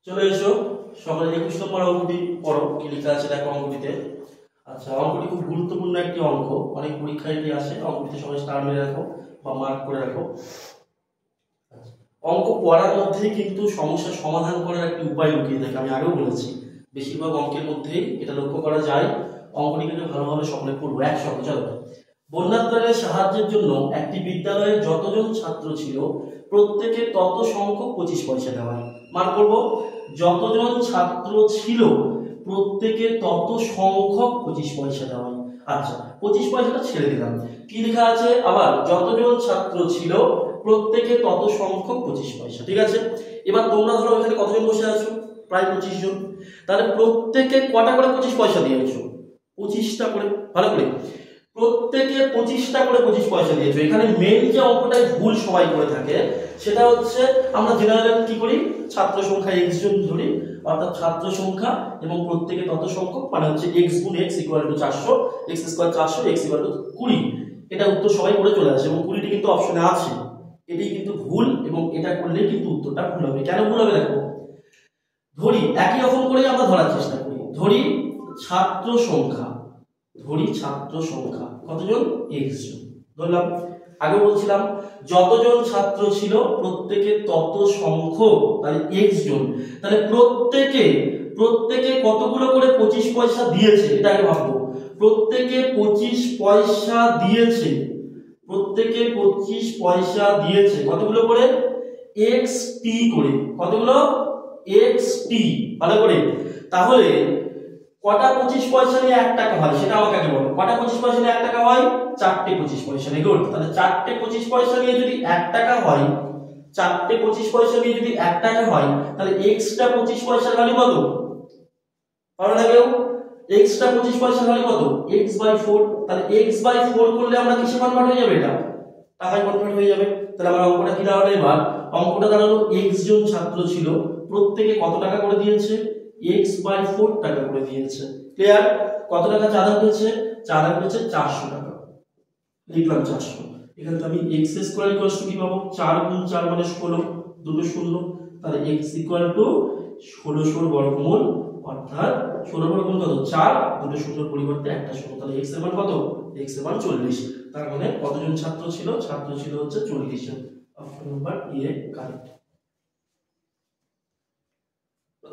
চলে এসো সকালে 21 নম্বর অঙ্কটি পড়ো। কি লেখা আছে দেখো অঙ্কটিতে। আচ্ছা, অঙ্কটি খুব গুরুত্বপূর্ণ একটি অঙ্ক, অনেক পরীক্ষায় এটি আসে। অঙ্কটিতে সবাই স্টার মেরে রাখো বা মার্ক করে রাখো। অঙ্ক পড়ার মধ্যেই কিন্তু সমস্যার সমাধান করার একটি উপায় লুকিয়ে থাকে। আমি আগেও বলেছি, বেশিরভাগ অঙ্কের মধ্যেই এটা লক্ষ্য করা যায়। অঙ্কটি কিন্তু ভালোভাবে সকলে পড়বো একসঙ্গে। চলো। বন্যাত্রাণের সাহায্যের জন্য একটি বিদ্যালয়ে যতজন ছাত্র ছিল প্রত্যেকে তত সংখ্যক 25 পয়সা দেওয়া হয়। মান করবো, যতজন ছাত্র ছিল প্রত্যেকে তত সংখ্যক 25 পয়সা দেওয়া হয়। আচ্ছা, 25 পয়সাটা ছেড়ে দিলাম। কি লেখা আছে আবার, যতজন ছাত্র ছিল প্রত্যেকে তত সংখ্যক 25 পয়সা। ঠিক আছে, এবার তোমরা ধরো এখানে কতজন বসে আছো? প্রায় 25 জন। তাহলে প্রত্যেকে কটা করে 25 পয়সা দিয়েছো? 25টা করে। ভালো করে, প্রত্যেকে 25টা করে 25 পয়সা দিয়েছো। এখানে মেন যে অঙ্কটাই ভুল সবাই করে থাকে সেটা হচ্ছে, আমরা জেনারেলি কি করি, ছাত্র সংখ্যা x জন ধরি, অর্থাৎ ছাত্র সংখ্যা এবং প্রত্যেকে তত সংখ্যক, মানে হচ্ছে x গুণ x equal to 400, x square 400, x equal to 20। এটা উত্তর সবাই করে চলে আসে এবং 20টি কিন্তু অপশনে আছে। এটি কিন্তু ভুল এবং এটা করলে কিন্তু উত্তরটা ভুল হবে। কেন ভুল হবে দেখো, ধরি একই রকম করেই আমরা ধরার চেষ্টা করি। ধরি ছাত্র সংখ্যা, কতজন? x জন ধরলাম। আগে বলছিলাম যতজন ছাত্র ছিল প্রত্যেকে তত সংখ্যক, তাহলে x জন। তাহলে প্রত্যেকে কতগুলো করে 25 পয়সা দিয়েছে, এটা আগে ভাববো। প্রত্যেকে 25 পয়সা দিয়েছে, কতগুলো করে? xt করে। কতগুলো? xt। ভালো করে, তাহলে কটা 25 পয়সা নিয়ে 1 টাকা হয় সেটা আমাকে আগে বলো। কটা 25 পয়সা নিয়ে 1 টাকা হয়? 4টে 25 পয়সা নিয়ে। গুড। তাহলে 4টে 25 পয়সা নিয়ে যদি 1 টাকা হয়, 4টে 25 পয়সা নিয়ে যদি 1 টাকা হয়, তাহলে এক্সট্রা 25 পয়সার ভ্যালু কত? পারো না কেউ? এক্সট্রা 25 পয়সার ভ্যালু কত? x/4। তাহলে x/4 করলে আমরা কিসে কনভার্ট হয়ে যাবে? এটা টাকায় কনভার্ট হয়ে যাবে। তাহলে আমার অঙ্কটা কি দাঁড়ালো এবার? অঙ্কটা দাঁড়ালো x জন ছাত্র ছিল, প্রত্যেকে কত টাকা করে দিয়েছে? x/4 টাকা করে দিয়েছে। ক্লিয়ার? কত টাকা চাঁদা হয়েছে? চাঁদা হয়েছে 400 টাকা। লিখলাম 400। এখানে তো আমি x স্কয়ার ইকুয়াল টু কি পাবো? 4 গুণ 4 মানে 16, দুটো শূন্য। তাহলে x ইকুয়াল টু 1600 বর্গমূল, অর্থাৎ 16 বর্গমূল কত? 4, দুটো শূন্যের পরিবর্তে একটা শূন্য। তাহলে x এর মান কত? x এর মান 40। তার মানে কতজন ছাত্র ছিল? ছাত্র ছিল হচ্ছে 40 জন। Option number A correct.